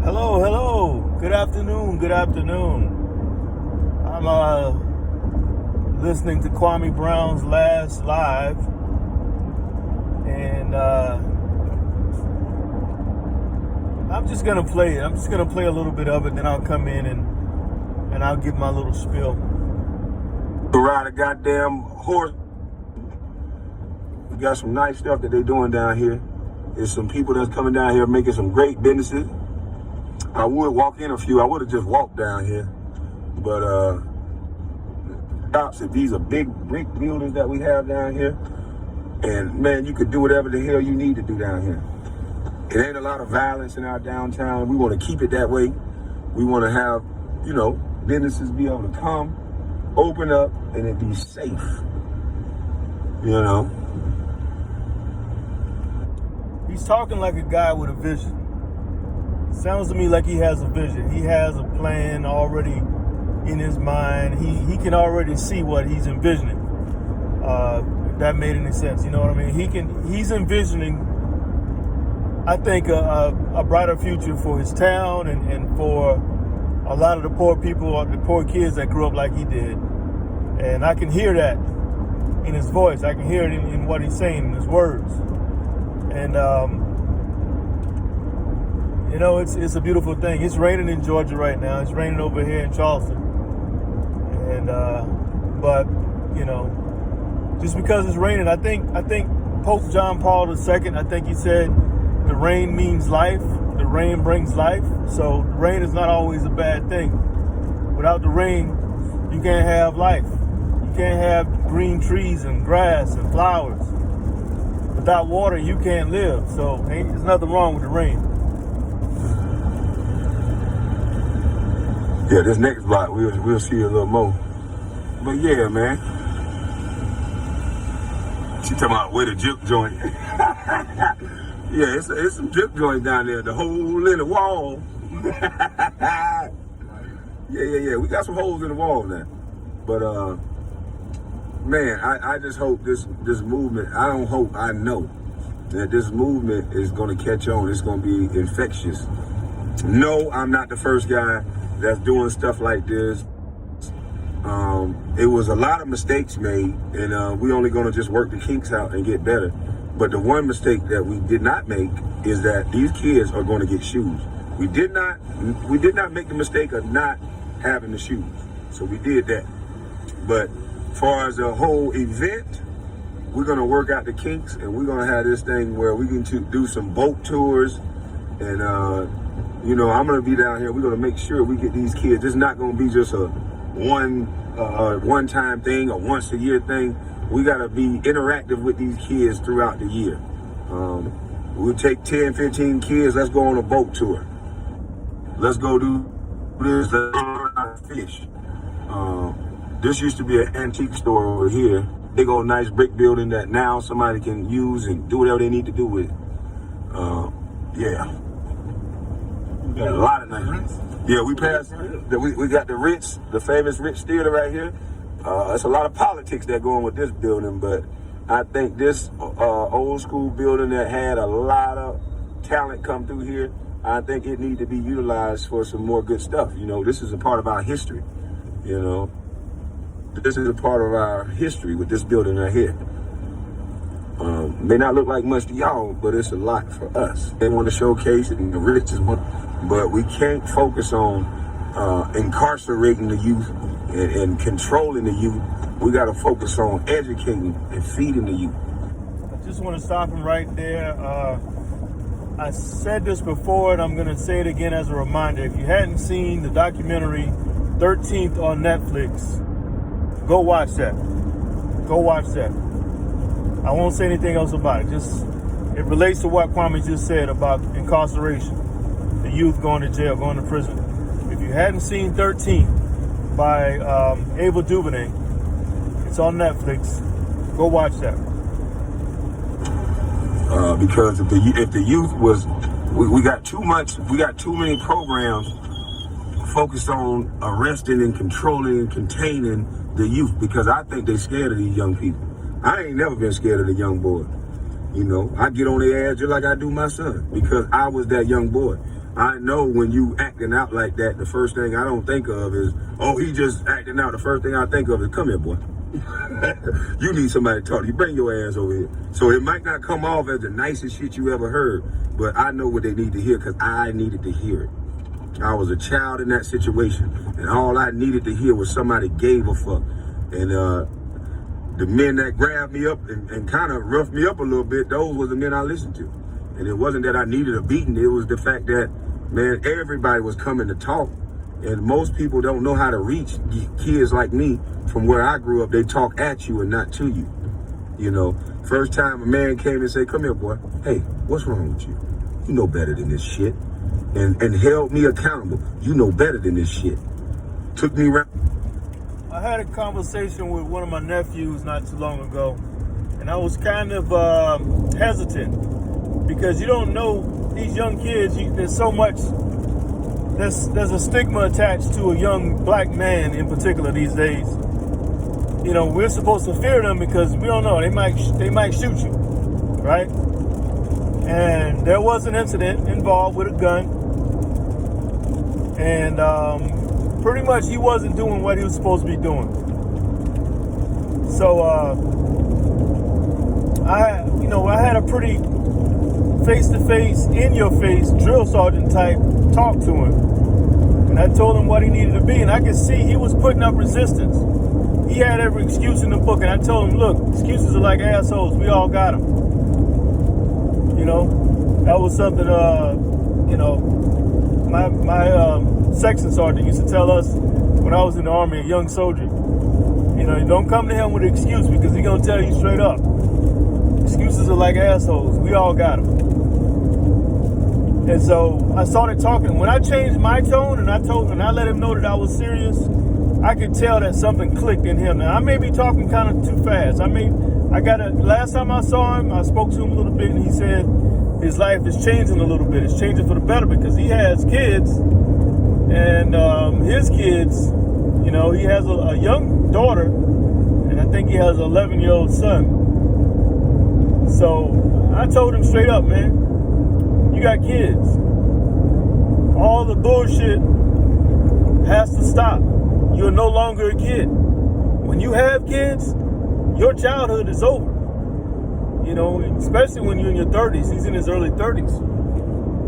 Hello, hello. Good afternoon. Good afternoon. I'm listening to Kwame Brown's last live, and I'm just gonna play it. I'm just gonna play a little bit of it, then I'll come in and I'll give my little spiel. To ride a goddamn horse. We got some nice stuff that they doing down here. There's some people that's coming down here making some great businesses. I would walk in a few. I would have just walked down here, but these are big brick buildings that we have down here, and man, you could do whatever the hell you need to do down here. It ain't a lot of violence in our downtown. We want to keep it that way. We want to have, businesses be able to come, open up, and it be safe. He's talking like a guy with a vision. Sounds to me like he has a vision. He has a plan already in his mind. He can already see what he's envisioning. If that made any sense, you know what I mean? He's envisioning, I think, a brighter future for his town and for a lot of the poor people, or the poor kids that grew up like he did. And I can hear that in his voice. I can hear it in what he's saying, in his words. And it's a beautiful thing. It's raining in Georgia right now. It's raining over here in Charleston. And but just because it's raining, I think Pope John Paul II, I think he said the rain means life. The rain brings life. So rain is not always a bad thing. Without the rain, you can't have life. You can't have green trees and grass and flowers. Without water, you can't live. So there's nothing wrong with the rain. Yeah, this next block, we'll see a little more. But yeah, man. She talking about where the juke joint. Yeah, it's some juke joints down there. The hole in the wall. Yeah. We got some holes in the wall now. But man, I just hope this movement, I know that this movement is gonna catch on. It's gonna be infectious. No, I'm not the first guy that's doing stuff like this. It was a lot of mistakes made, and we only gonna just work the kinks out and get better. But the one mistake that we did not make is that these kids are gonna get shoes. We did not make the mistake of not having the shoes. So we did that. But as far as the whole event, we're gonna work out the kinks, and we're gonna have this thing where we can do some boat tours, and I'm gonna be down here. We're gonna make sure we get these kids. It's not gonna be just a one-time thing or once a year thing. We gotta be interactive with these kids throughout the year. We'll take 10, 15 kids. Let's go on a boat tour. Let's go do this. Let's learn how to fish. This used to be an antique store over here. Big old nice brick building that now somebody can use and do whatever they need to do with it. Yeah. We got a lot of nice. Yeah, we passed. We got the Ritz, the famous Ritz Theater right here. It's a lot of politics that go on with this building, but I think this old school building that had a lot of talent come through here, I think it needs to be utilized for some more good stuff. This is a part of our history. This is a part of our history with this building right here. May not look like much to y'all, but it's a lot for us. They want to showcase it, and the Ritz is one, but we can't focus on incarcerating the youth and controlling the youth. We got to focus on educating and feeding the youth. I just want to stop him right there. I said this before, and I'm going to say it again as a reminder. If you hadn't seen the documentary 13th on Netflix, go watch that. Go watch that. I won't say anything else about it. It relates to what Kwame just said about incarceration, the youth going to jail, going to prison. If you hadn't seen 13th by Ava DuVernay, it's on Netflix. Go watch that. Because if the youth was, we got too many programs focused on arresting and controlling and containing the youth, because I think they're scared of these young people. I ain't never been scared of the young boy. I get on their ass just like I do my son, because I was that young boy. I know when you acting out like that, the first thing I don't think of is, oh, he just acting out. The first thing I think of is, come here, boy. You need somebody to talk to you. Bring your ass over here. So it might not come off as the nicest shit you ever heard, but I know what they need to hear because I needed to hear it. I was a child in that situation, and all I needed to hear was somebody gave a fuck. And the men that grabbed me up and kind of roughed me up a little bit, those were the men I listened to. And it wasn't that I needed a beating. It was the fact that, man, everybody was coming to talk. And most people don't know how to reach kids like me from where I grew up. They talk at you and not to you. You know, first time a man came and said, come here, boy. Hey, what's wrong with you? You know better than this shit. And held me accountable. You know better than this shit. Took me around. I had a conversation with one of my nephews not too long ago, and I was kind of hesitant because you don't know these young kids. There's so much. There's a stigma attached to a young black man in particular these days. You know, we're supposed to fear them because we don't know. They might shoot you, right? And there was an incident involved with a gun. And pretty much he wasn't doing what he was supposed to be doing. So I had a pretty face-to-face, in-your-face drill sergeant type talk to him. And I told him what he needed to be, and I could see he was putting up resistance. He had every excuse in the book, and I told him, look, excuses are like assholes. We all got them. You know, that was something, my section sergeant used to tell us when I was in the Army, a young soldier. You know, don't come to him with an excuse because he's going to tell you straight up. Excuses are like assholes. We all got them. And so I started talking. When I changed my tone and I let him know that I was serious, I could tell that something clicked in him. Now, I may be talking kind of too fast. Last time I saw him, I spoke to him a little bit, and he said his life is changing a little bit. It's changing for the better because he has kids, and his kids, you know, he has a young daughter, and I think he has an 11-year-old son. So I told him straight up, man, you got kids. All the bullshit has to stop. You're no longer a kid. When you have kids, your childhood is over. You know, especially when you're in your 30s. He's in his early 30s.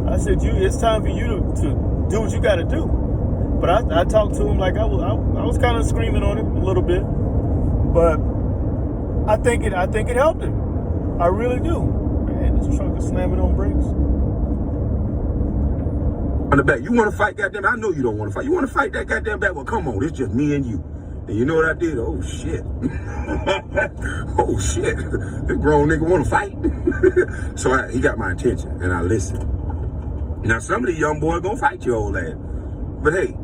I said, it's time for you to do what you got to do. But I talked to him like I was kind of screaming on him a little bit. But I think it helped him. I really do. Man, this truck is slamming on brakes. On the back, you want to fight, goddamn? I know you don't want to fight. You want to fight that goddamn back? Well, come on, it's just me and you. And you know what I did? Oh shit! Oh shit! This grown nigga want to fight. So he got my attention, and I listened. Now some of these young boys gonna fight your old ass, but hey,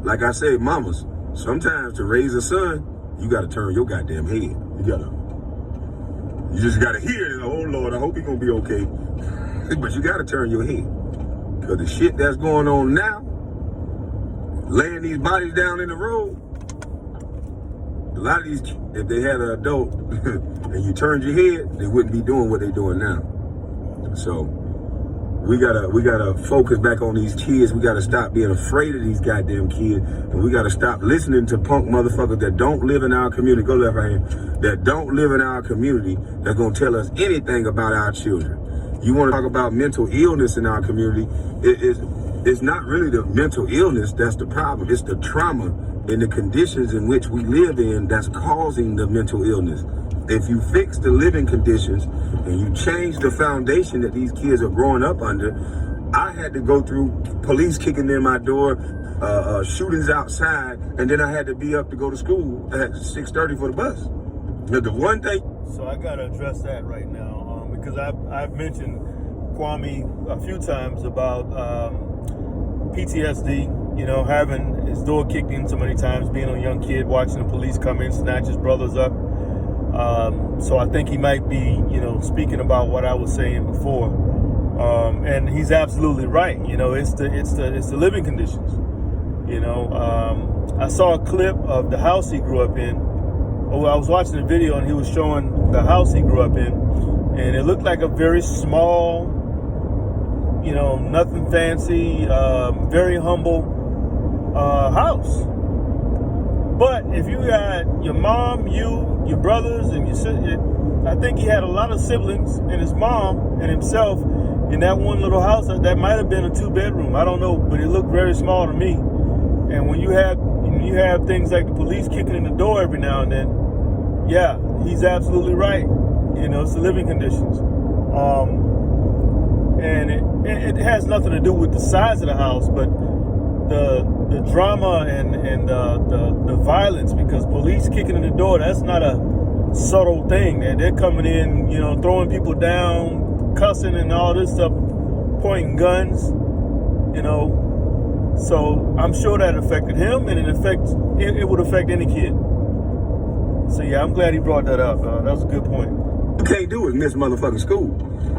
like I said, mamas, sometimes to raise a son, you gotta turn your goddamn head. You just gotta hear it. Oh Lord, I hope he gonna be okay. But you gotta turn your head. Because the shit that's going on now, laying these bodies down in the road, a lot of these, if they had an adult and you turned your head, they wouldn't be doing what they're doing now. So we gotta focus back on these kids. We gotta stop being afraid of these goddamn kids, and we gotta stop listening to punk motherfuckers that don't live in our community. Go left right hand. That don't live in our community. That's gonna tell us anything about our children. You want to talk about mental illness in our community? It's not really the mental illness that's the problem. It's the trauma and the conditions in which we live in that's causing the mental illness. If you fix the living conditions and you change the foundation that these kids are growing up under, I had to go through police kicking in my door, shootings outside, and then I had to be up to go to school at 6:30 for the bus. Now, the one thing. So I got to address that right now. Because I've mentioned Kwame a few times about PTSD, you know, having his door kicked in so many times, being a young kid, watching the police come in, snatch his brothers up. So I think he might be, you know, speaking about what I was saying before. And he's absolutely right. You know, it's the living conditions. You know, I saw a clip of the house he grew up in. Oh, I was watching a video and he was showing the house he grew up in. And it looked like a very small You know, nothing fancy, very humble house. But if you got your mom, your brothers, and your sister, I think he had a lot of siblings and his mom and himself in that one little house. That might have been a 2-bedroom. I don't know, but it looked very small to me. And when you have things like the police kicking in the door every now and then, yeah, he's absolutely right. You know, it's the living conditions. And it has nothing to do with the size of the house, but the drama and the violence, because police kicking in the door, that's not a subtle thing. And they're coming in, you know, throwing people down, cussing and all this stuff, pointing guns, you know. So I'm sure that affected him, and it would affect any kid. So yeah, I'm glad he brought that up. That was a good point. You can't do is miss motherfucking school.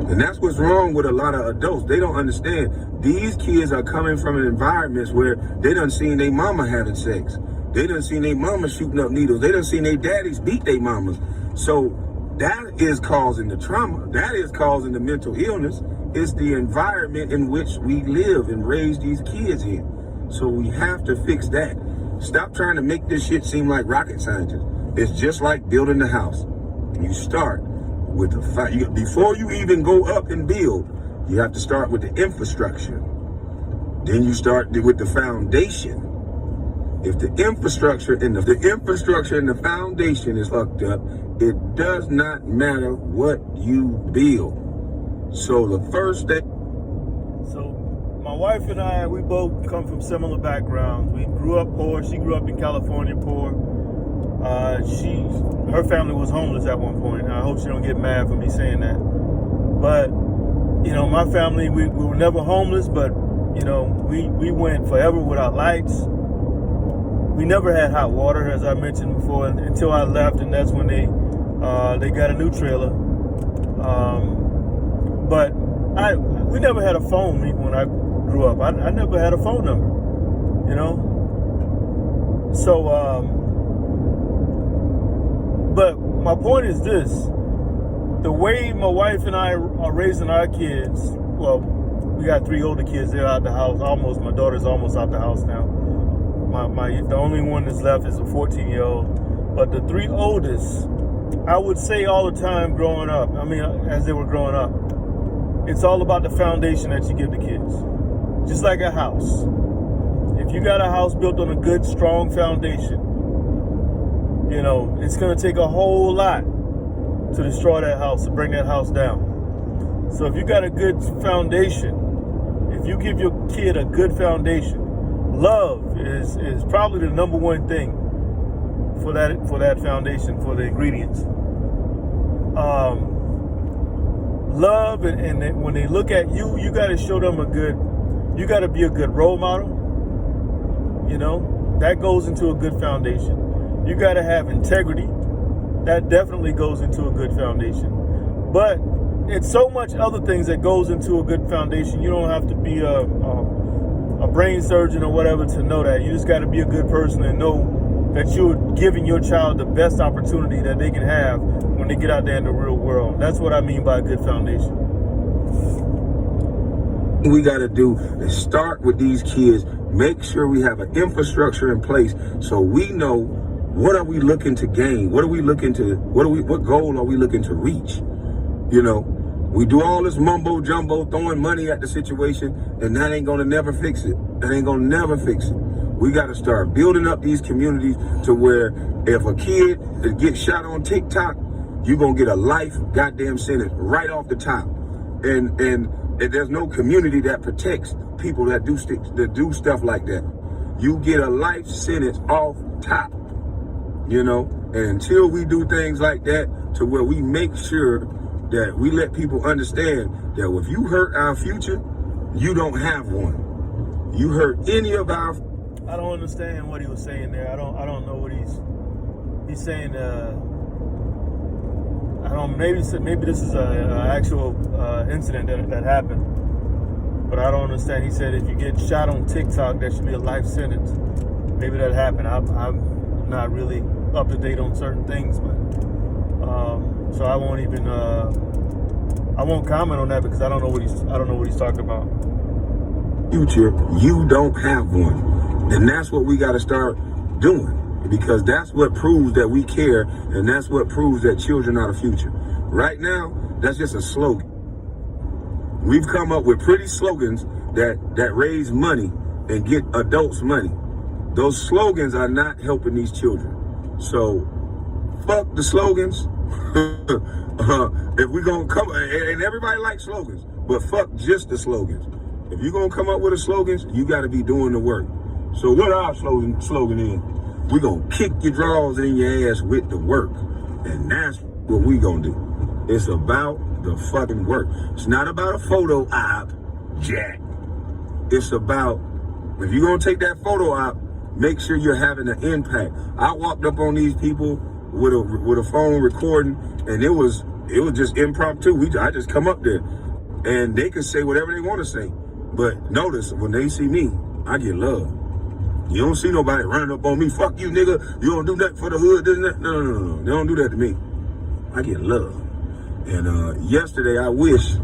And that's what's wrong with a lot of adults. They don't understand. These kids are coming from environments where they done seen their mama having sex. They done seen their mama shooting up needles. They done seen their daddies beat their mamas. So that is causing the trauma. That is causing the mental illness. It's the environment in which we live and raise these kids in. So we have to fix that. Stop trying to make this shit seem like rocket scientists. It's just like building the house. You start with the before you even go up and build, you have to start with the infrastructure. Then you start with the foundation. If the infrastructure and the foundation is fucked up, it does not matter what you build. So the first thing. So my wife and I, we both come from similar backgrounds. We grew up poor. She grew up in California poor. Her family was homeless at one point. I hope she don't get mad for me saying that. But, you know, my family, we were never homeless, but, you know, we went forever without lights. We never had hot water, as I mentioned before, until I left, and that's when they got a new trailer. But we never had a phone when I grew up. I never had a phone number, you know? So, but my point is this: the way my wife and I are raising our kids, well, we got 3 older kids. They're out the house almost. My daughter's almost out the house now. The only one that's left is a 14-year-old. But the 3 oldest, I would say all the time growing up, as they were growing up, it's all about the foundation that you give the kids. Just like a house. If you got a house built on a good, strong foundation, you know, it's going to take a whole lot to destroy that house, to bring that house down. So if you got a good foundation, if you give your kid a good foundation, love is probably the number one thing for that foundation, for the ingredients. Love, and when they look at you, you got to show them you got to be a good role model. You know, that goes into a good foundation. You got to have integrity. That definitely goes into a good foundation. But it's so much other things that goes into a good foundation. You don't have to be a brain surgeon or whatever to know that. You just got to be a good person and know that you're giving your child the best opportunity that they can have when they get out there in the real world. That's what I mean by a good foundation. We got to do is start with these kids. Make sure we have an infrastructure in place so we know what are we looking to gain? What goal are we looking to reach? You know, we do all this mumbo jumbo, throwing money at the situation, and that ain't gonna never fix it. That ain't gonna never fix it. We gotta start building up these communities to where if a kid gets shot on TikTok, you're gonna get a life goddamn sentence right off the top. And there's no community that protects people that do stuff like that. You get a life sentence off top. You know, and until we do things like that, to where we make sure that we let people understand that if you hurt our future, you don't have one. You hurt any of our. I don't understand what he was saying there. I don't know what he's saying. I don't. Maybe this is a actual incident that happened, but I don't understand. He said if you get shot on TikTok, that should be a life sentence. Maybe that happened. I'm not really up to date on certain things, but so I won't even I won't comment on that because I don't know what he's talking about. Future, you don't have one. And that's what we got to start doing, because that's what proves that we care, and that's what proves that children are the future. Right now, that's just a slogan. We've come up with pretty slogans that raise money and get adults money. Those slogans are not helping these children. So, fuck the slogans. If we're going to come, and everybody likes slogans, but fuck just the slogans. If you're going to come up with a slogans, you got to be doing the work. So what our slogan is, we're going to kick your drawers in your ass with the work. And that's what we going to do. It's about the fucking work. It's not about a photo op, Jack. It's about, if you're going to take that photo op, make sure you're having an impact. I walked up on these people with a phone recording, and it was just impromptu. I just come up there, and they can say whatever they want to say. But notice, when they see me, I get love. You don't see nobody running up on me, fuck you, nigga, you don't do that for the hood, this and that. No. They don't do that to me. I get love. And yesterday, I wish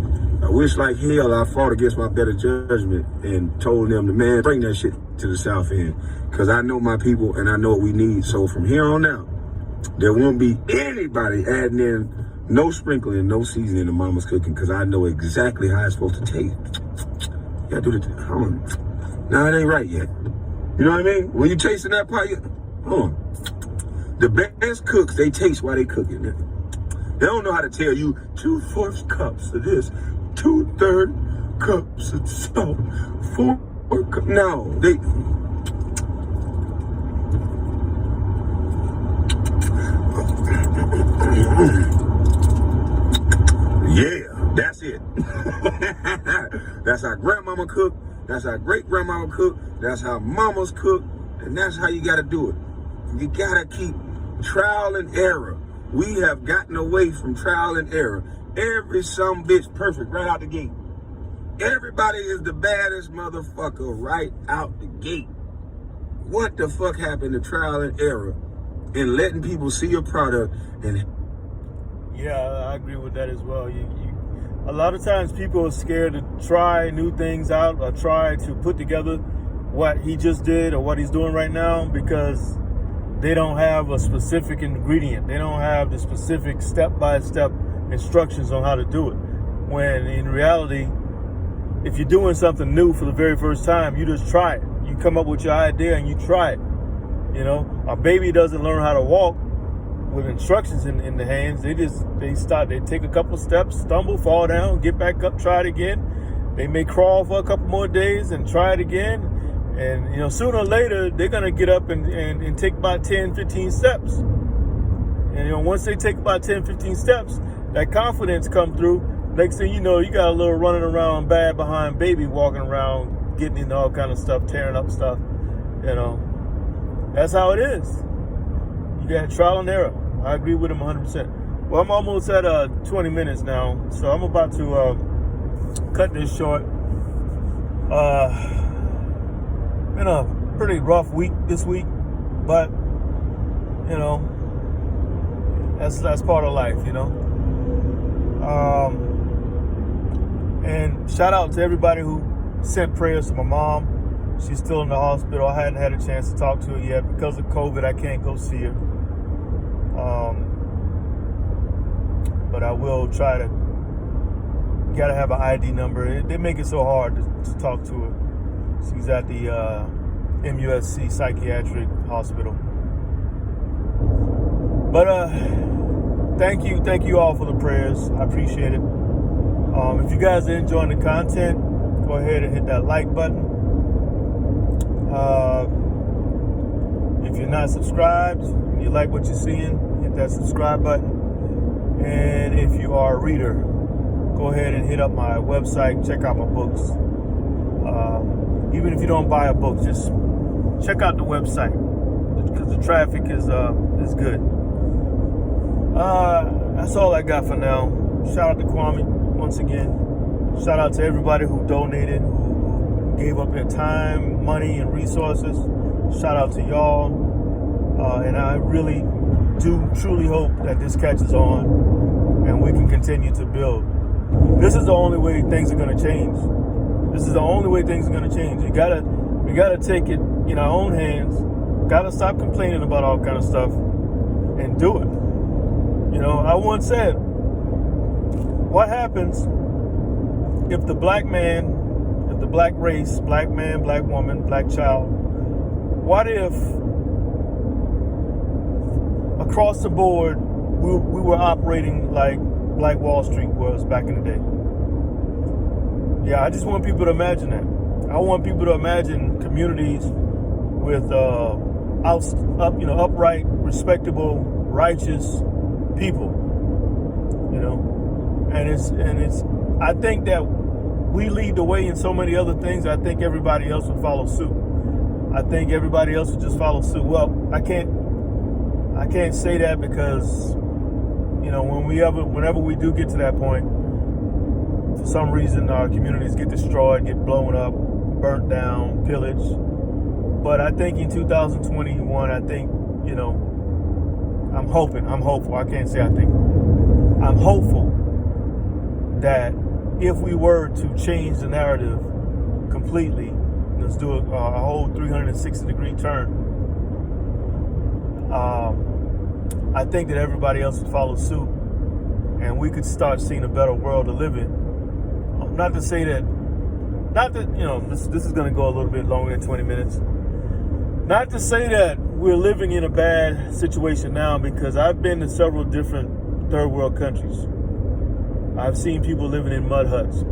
like hell I fought against my better judgment and told them to, man, bring that shit to the South End. Because I know my people and I know what we need. So from here on out, there won't be anybody adding in no sprinkling, no seasoning to Mama's cooking, because I know exactly how it's supposed to taste. You gotta do the, no, it ain't right yet. You know what I mean? When you tasting that pie, the best cooks, they taste while they cooking. They don't know how to tell you 2/4 cups of this, 2/3 cups of salt, 4 cups. No, they. Yeah, that's it. That's how grandmama cook. That's how great grandmama cook. That's how mamas cook. And that's how you got to do it. You got to keep trial and error. We have gotten away from trial and error. Every some bitch perfect right out the gate. Everybody is the baddest motherfucker right out the gate. What the fuck happened to trial and error and letting people see your product? And yeah, I agree with that as well. A lot of times people are scared to try new things out or try to put together what he just did or what he's doing right now because they don't have a specific ingredient. They don't have the specific step-by-step instructions on how to do it. When in reality, if you're doing something new for the very first time, you just try it. You come up with your idea and you try it. You know, a baby doesn't learn how to walk with instructions in the hands. They take a couple steps, stumble, fall down, get back up, try it again. They may crawl for a couple more days and try it again. And, you know, sooner or later, they're going to get up and take about 10, 15 steps. And, you know, once they take about 10, 15 steps, that confidence come through. Next thing you know, you got a little running around bad behind baby walking around, getting into all kind of stuff, tearing up stuff. You know, that's how it is. You got trial and error. I agree with him 100%. Well, I'm almost at 20 minutes now, so I'm about to cut this short. Been a pretty rough week this week, but you know, that's part of life, you know. And shout out to everybody who sent prayers to my mom. She's still in the hospital. I hadn't had a chance to talk to her yet because of COVID. I can't go see her. But I will try to. Gotta have an ID number. They make it so hard to talk to her. She's at the MUSC Psychiatric Hospital. But thank you all for the prayers. I appreciate it. If you guys are enjoying the content, go ahead and hit that like button. If you're not subscribed and you like what you're seeing, hit that subscribe button. And if you are a reader, go ahead and hit up my website, check out my books. Even if you don't buy a book, just check out the website because the traffic is good. That's all I got for now. Shout out to Kwame once again. Shout out to everybody who donated, who gave up their time, money, and resources. Shout out to y'all. And I really do truly hope that this catches on and we can continue to build. This is the only way things are going to change. This is the only way things are going to change. We gotta take it in our own hands. Gotta stop complaining about all kind of stuff and do it. You know, I once said, what happens if the black man, if the black race, black man, black woman, black child, what if across the board we were operating like Black Wall Street was back in the day? Yeah, I just want people to imagine that. I want people to imagine communities with upright, respectable, righteous people. You know, and it's. I think that we lead the way in so many other things. I think everybody else would follow suit. I think everybody else would just follow suit. Well, I can't say that because, you know, whenever we do get to that point, for some reason our communities get destroyed, get blown up, burnt down, pillaged. But I think in 2021, I think, you know, I'm hopeful. I can't say I think. I'm hopeful that if we were to change the narrative completely, let's do a whole 360-degree turn, I think that everybody else would follow suit, and we could start seeing a better world to live in. Not that, you know, this is going to go a little bit longer than 20 minutes. Not to say that we're living in a bad situation now, because I've been to several different third world countries. I've seen people living in mud huts.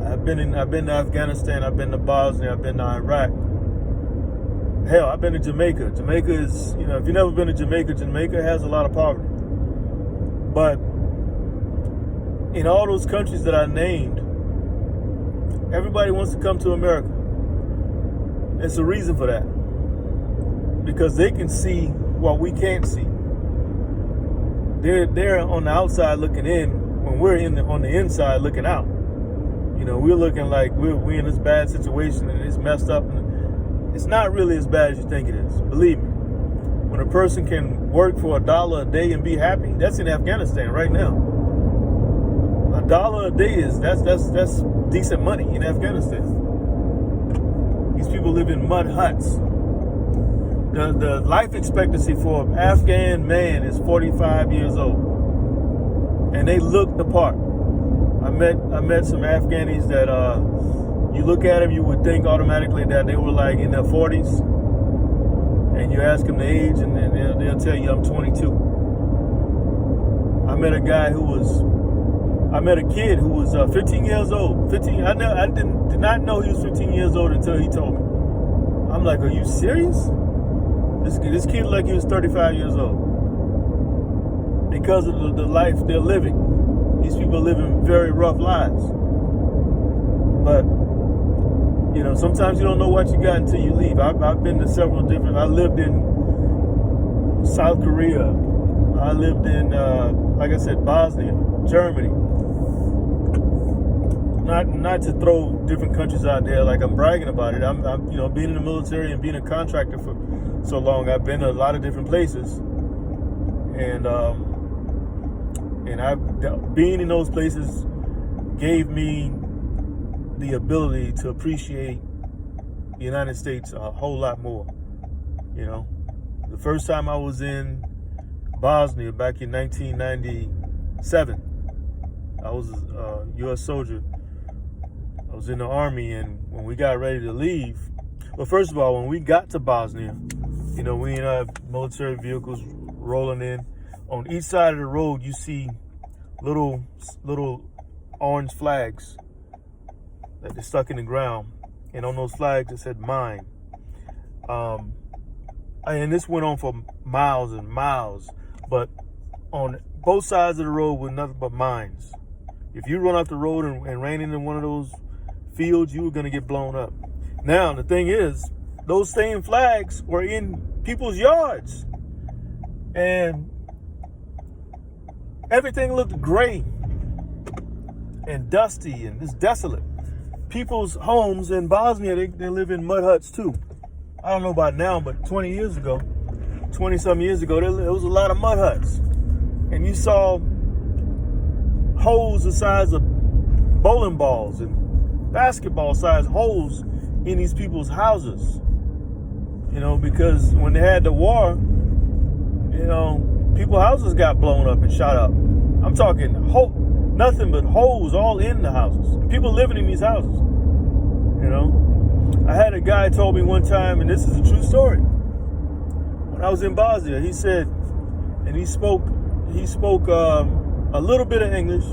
I've been to Afghanistan, I've been to Bosnia, I've been to Iraq. Hell, I've been to Jamaica. Jamaica is, you know, if you've never been to Jamaica, Jamaica has a lot of poverty. But in all those countries that I named, everybody wants to come to America. There's a reason for that. Because they can see what we can't see. They're on the outside looking in when we're on the inside looking out. You know, we're looking like we're in this bad situation and it's messed up. And it's not really as bad as you think it is. Believe me. When a person can work for $1 a day and be happy, that's in Afghanistan right now. $1 a day that's decent money in Afghanistan. These people live in mud huts. The life expectancy for an Afghan man is 45 years old, and they look the part. I met some Afghanis that you look at them, you would think automatically that they were like in their 40s, and you ask them the age, and then they'll tell you I'm 22. I met a kid who was 15 years old. 15. I did not know he was 15 years old until he told me. I'm like, are you serious? This kid like he was 35 years old. Because of the life they're living. These people are living very rough lives. But, you know, sometimes you don't know what you got until you leave. I've been to several different, I lived in South Korea. I lived in, like I said, Bosnia, Germany. Not to throw different countries out there like I'm bragging about it. I'm you know, being in the military and being a contractor for so long, I've been to a lot of different places, and being in those places gave me the ability to appreciate the United States a whole lot more. You know, the first time I was in Bosnia back in 1997, I was a U.S. soldier. I was in the Army, and when we got ready to leave, well, first of all, when we got to Bosnia, you know, we in our military vehicles rolling in. On each side of the road, you see little orange flags that they're stuck in the ground. And on those flags, it said mine. And this went on for miles and miles. But on both sides of the road were nothing but mines. If you run off the road and ran into one of those fields, you were going to get blown up. Now, the thing is, those same flags were in people's yards. And everything looked gray and dusty and just desolate. People's homes in Bosnia, they live in mud huts too. I don't know about now, but 20 some years ago, there was a lot of mud huts. And you saw holes the size of bowling balls and basketball size holes in these people's houses. You know, because when they had the war, you know, people's houses got blown up and shot up. I'm talking nothing but holes all in the houses. People living in these houses. You know, I had a guy told me one time, and this is a true story. When I was in Bosnia, he said, and he spoke a little bit of English,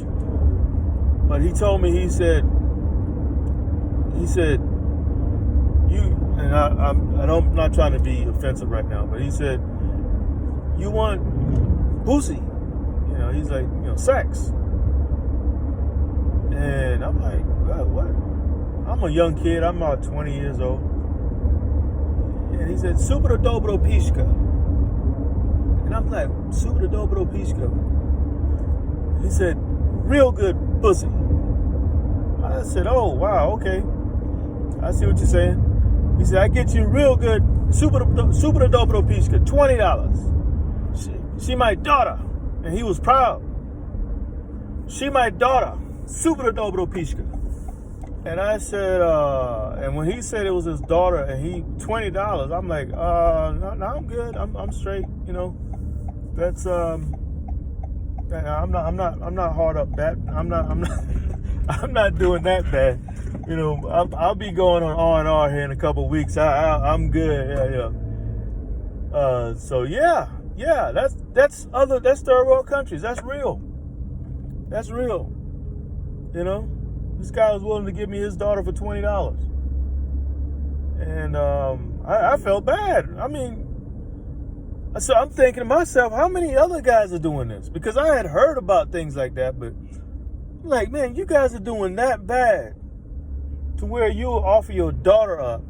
but he told me, he said, you, and I'm not trying to be offensive right now, but he said, you want pussy, you know, he's like, you know, sex. And I'm like, what? I'm a young kid, I'm about 20 years old. And he said, super dobro pishka. And I'm like, super dobro pishka. He said, real good pussy. I said, oh, wow, okay. I see what you're saying. He said, I get you real good super dobro pishka, $20. She my daughter. And he was proud. She my daughter, super dobro pishka. And I said, and when he said it was his daughter and he $20, I'm like, no, I'm good. I'm straight, you know. That's I'm not hard up that. I'm not doing that bad. You know, I'll be going on R&R here in a couple of weeks. I'm good. Yeah. So yeah, that's third world countries. That's real. That's real. You know, this guy was willing to give me his daughter for $20, and I felt bad. I mean, so I'm thinking to myself, how many other guys are doing this? Because I had heard about things like that, but I'm like, man, you guys are doing that bad to where you'll offer your daughter up.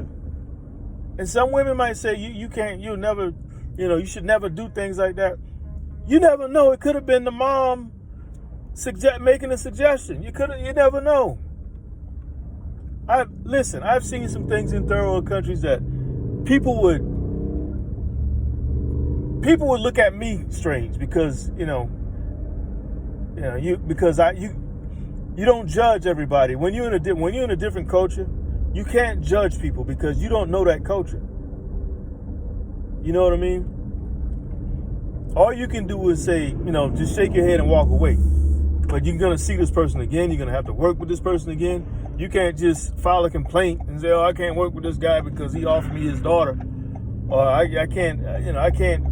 And some women might say, you can't, you'll never, you know, you should never do things like that. You never know. It could have been the mom making a suggestion. You never know. I've seen some things in third world countries that people would look at me strange because, you don't judge everybody. When you're in a different culture, you can't judge people because you don't know that culture. You know what I mean? All you can do is say, you know, just shake your head and walk away. But you're going to see this person again. You're going to have to work with this person again. You can't just file a complaint and say, oh, I can't work with this guy because he offered me his daughter. Or I can't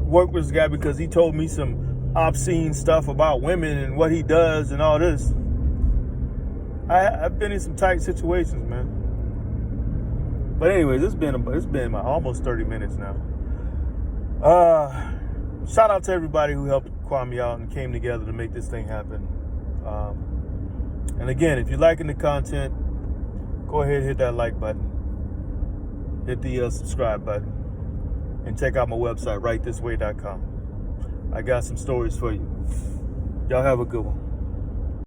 work with this guy because he told me some obscene stuff about women and what he does and all this. I've been in some tight situations, man. But anyways, it's been about almost 30 minutes now. Shout out to everybody who helped Kwame out and came together to make this thing happen. And again, if you're liking the content, go ahead and hit that like button. Hit the subscribe button. And check out my website, rightthisway.com. I got some stories for you. Y'all have a good one.